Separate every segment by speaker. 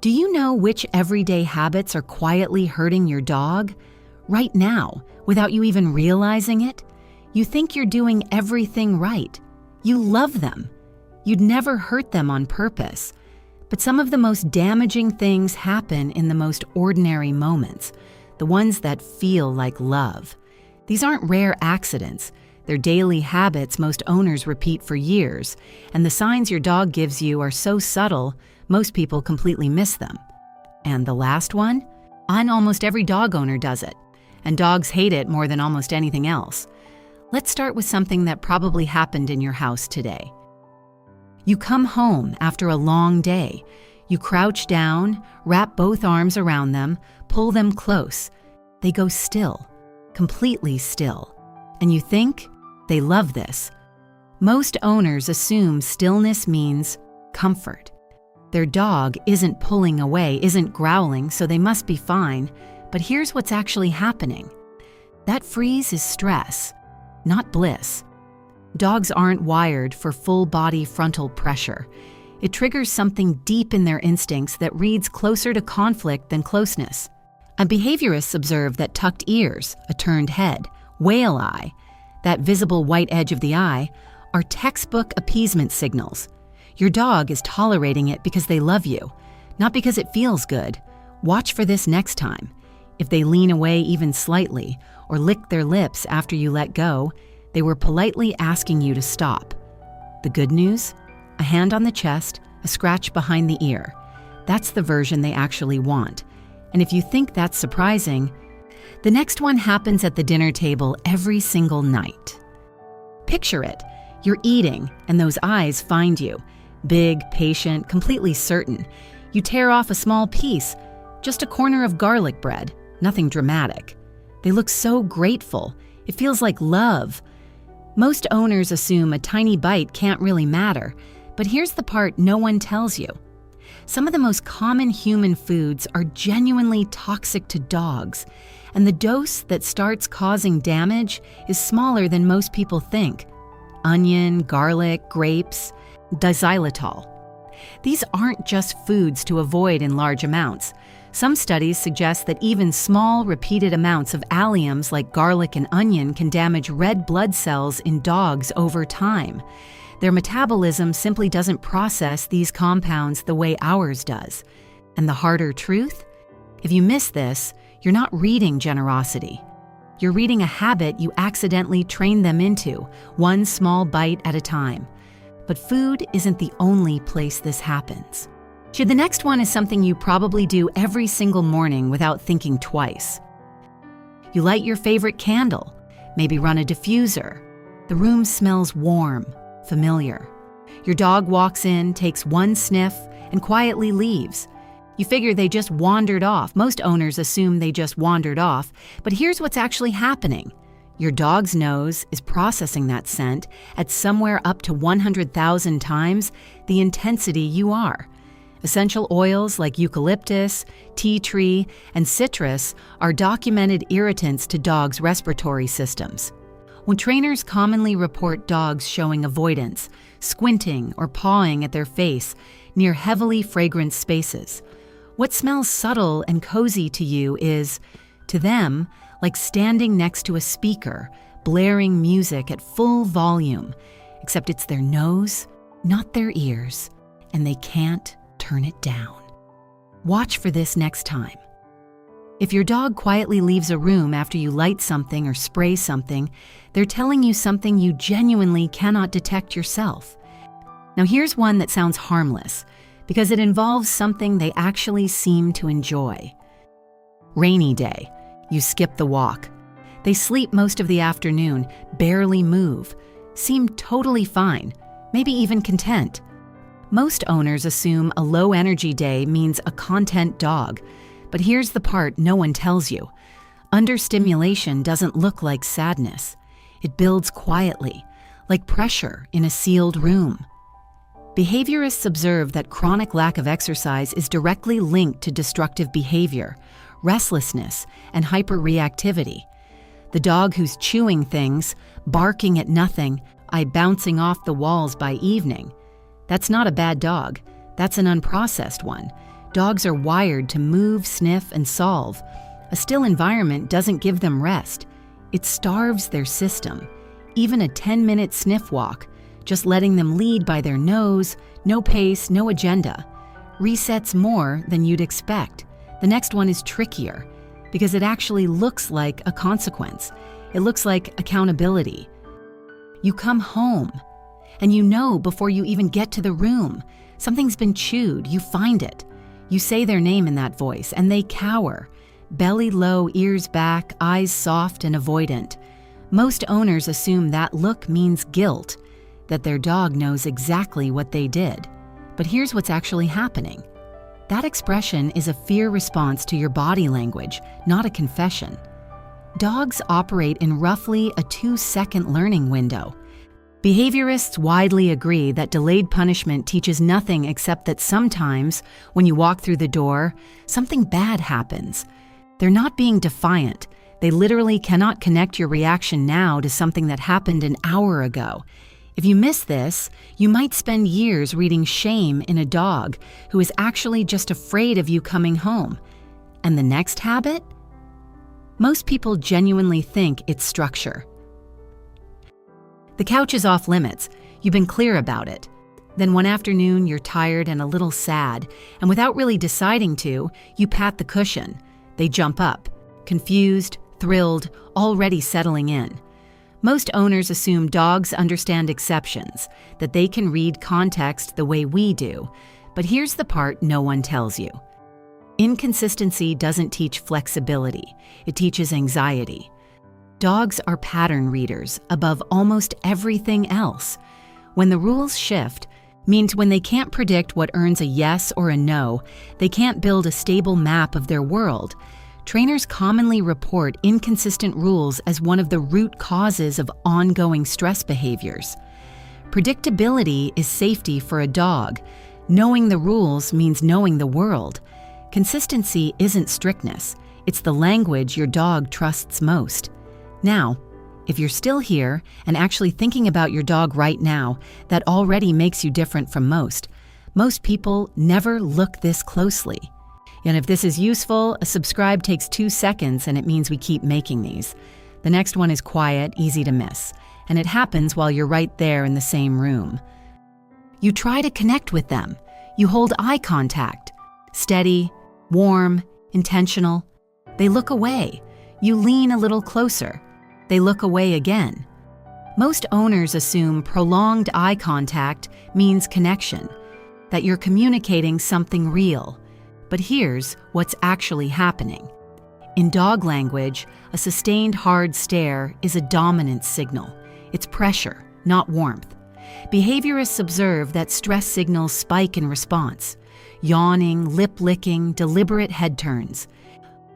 Speaker 1: Do you know which everyday habits are quietly hurting your dog? Right now, without you even realizing it? You think you're doing everything right. You love them. You'd never hurt them on purpose. But some of the most damaging things happen in the most ordinary moments, the ones that feel like love. These aren't rare accidents. They're daily habits most owners repeat for years, and the signs your dog gives you are so subtle, most people completely miss them. And the last one? Almost every dog owner does it, and dogs hate it more than almost anything else. Let's start with something that probably happened in your house today. You come home after a long day. You crouch down, wrap both arms around them, pull them close. They go still, completely still. And you think, they love this. Most owners assume stillness means comfort. Their dog isn't pulling away, isn't growling, so they must be fine. But here's what's actually happening. That freeze is stress, not bliss. Dogs aren't wired for full-body frontal pressure. It triggers something deep in their instincts that reads closer to conflict than closeness. And behaviorists observe that tucked ears, a turned head, whale eye, that visible white edge of the eye, are textbook appeasement signals. Your dog is tolerating it because they love you, not because it feels good. Watch for this next time. If they lean away even slightly or lick their lips after you let go, they were politely asking you to stop. The good news? A hand on the chest, a scratch behind the ear. That's the version they actually want. And if you think that's surprising, the next one happens at the dinner table every single night. Picture it. You're eating, and those eyes find you. Big, patient, completely certain. You tear off a small piece, just a corner of garlic bread, nothing dramatic. They look so grateful. It feels like love. Most owners assume a tiny bite can't really matter, but here's the part no one tells you. Some of the most common human foods are genuinely toxic to dogs, and the dose that starts causing damage is smaller than most people think. Onion, garlic, grapes, xylitol. These aren't just foods to avoid in large amounts. Some studies suggest that even small, repeated amounts of alliums like garlic and onion can damage red blood cells in dogs over time. Their metabolism simply doesn't process these compounds the way ours does. And the harder truth? If you miss this, you're not reading generosity. You're reading a habit you accidentally trained them into, one small bite at a time. But food isn't the only place this happens. The next one is something you probably do every single morning without thinking twice. You light your favorite candle, maybe run a diffuser. The room smells warm, familiar. Your dog walks in, takes one sniff, and quietly leaves. You figure they just wandered off. Most owners assume they just wandered off, but here's what's actually happening. Your dog's nose is processing that scent at somewhere up to 100,000 times the intensity you are. Essential oils like eucalyptus, tea tree, and citrus are documented irritants to dogs' respiratory systems. When trainers commonly report dogs showing avoidance, squinting, or pawing at their face near heavily fragrant spaces, what smells subtle and cozy to you is, to them, like standing next to a speaker, blaring music at full volume, except it's their nose, not their ears, and they can't turn it down. Watch for this next time. If your dog quietly leaves a room after you light something or spray something, they're telling you something you genuinely cannot detect yourself. Now here's one that sounds harmless, because it involves something they actually seem to enjoy. Rainy day. You skip the walk. They sleep most of the afternoon, barely move, seem totally fine, maybe even content. Most owners assume a low-energy day means a content dog, but here's the part no one tells you. Understimulation doesn't look like sadness. It builds quietly, like pressure in a sealed room. Behaviorists observe that chronic lack of exercise is directly linked to destructive behavior, restlessness, and hyperreactivity. The dog who's chewing things, barking at nothing, bouncing off the walls by evening, that's not a bad dog. That's an unprocessed one. Dogs are wired to move, sniff, and solve. A still environment doesn't give them rest. It starves their system. Even a 10-minute sniff walk, just letting them lead by their nose, no pace, no agenda, resets more than you'd expect. The next one is trickier because it actually looks like a consequence. It looks like accountability. You come home, and you know before you even get to the room, something's been chewed. You find it. You say their name in that voice, and they cower. Belly low, ears back, eyes soft and avoidant. Most owners assume that look means guilt, that their dog knows exactly what they did. But here's what's actually happening. That expression is a fear response to your body language, not a confession. Dogs operate in roughly a 2-second learning window. Behaviorists widely agree that delayed punishment teaches nothing except that sometimes, when you walk through the door, something bad happens. They're not being defiant. They literally cannot connect your reaction now to something that happened an hour ago. If you miss this, you might spend years reading shame in a dog who is actually just afraid of you coming home. And the next habit? Most people genuinely think it's structure. The couch is off limits. You've been clear about it. Then one afternoon, you're tired and a little sad, and without really deciding to, you pat the cushion. They jump up, confused, thrilled, already settling in. Most owners assume dogs understand exceptions, that they can read context the way we do. But here's the part no one tells you. Inconsistency doesn't teach flexibility. It teaches anxiety. Dogs are pattern readers above almost everything else. When the rules shift, means when they can't predict what earns a yes or a no, they can't build a stable map of their world. Trainers commonly report inconsistent rules as one of the root causes of ongoing stress behaviors. Predictability is safety for a dog. Knowing the rules means knowing the world. Consistency isn't strictness. It's the language your dog trusts most. Now, if you're still here and actually thinking about your dog right now, that already makes you different from most. Most people never look this closely. And if this is useful, a subscribe takes 2 seconds and it means we keep making these. The next one is quiet, easy to miss, and it happens while you're right there in the same room. You try to connect with them. You hold eye contact. Steady, warm, intentional. They look away. You lean a little closer. They look away again. Most owners assume prolonged eye contact means connection, that you're communicating something real. But here's what's actually happening. In dog language, a sustained hard stare is a dominance signal. It's pressure, not warmth. Behaviorists observe that stress signals spike in response. Yawning, lip licking, deliberate head turns.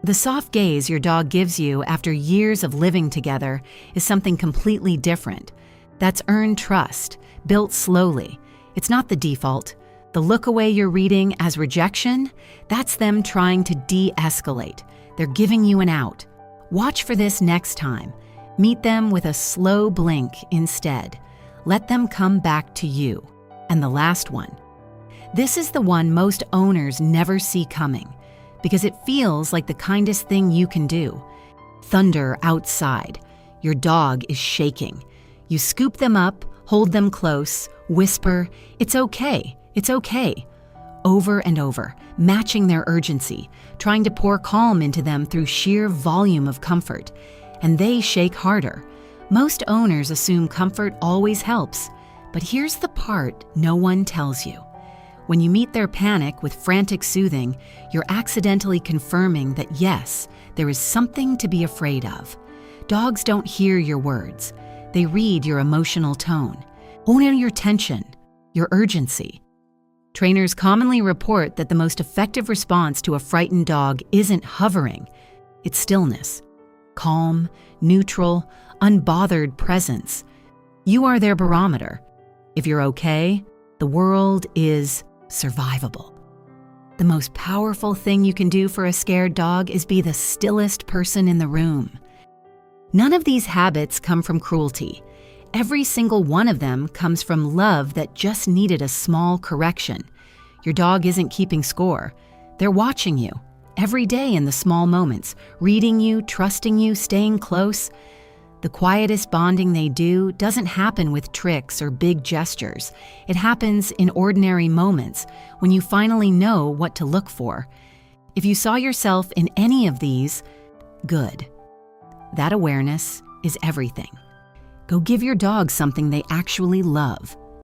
Speaker 1: The soft gaze your dog gives you after years of living together is something completely different. That's earned trust, built slowly. It's not the default. The look away you're reading as rejection, that's them trying to de-escalate. They're giving you an out. Watch for this next time. Meet them with a slow blink instead. Let them come back to you. And the last one. This is the one most owners never see coming, because it feels like the kindest thing you can do. Thunder outside. Your dog is shaking. You scoop them up, hold them close, whisper, "It's okay, it's okay." Over and over, matching their urgency, trying to pour calm into them through sheer volume of comfort. And they shake harder. Most owners assume comfort always helps. But here's the part no one tells you. When you meet their panic with frantic soothing, you're accidentally confirming that yes, there is something to be afraid of. Dogs don't hear your words. They read your emotional tone, only your tension, your urgency. Trainers commonly report that the most effective response to a frightened dog isn't hovering, it's stillness. Calm, neutral, unbothered presence. You are their barometer. If you're okay, the world is survivable. The most powerful thing you can do for a scared dog is be the stillest person in the room. None of these habits come from cruelty. Every single one of them comes from love that just needed a small correction. Your dog isn't keeping score. They're watching you every day in the small moments, reading you, trusting you, staying close. The quietest bonding they do doesn't happen with tricks or big gestures. It happens in ordinary moments when you finally know what to look for. If you saw yourself in any of these, good. That awareness is everything. Go give your dog something they actually love.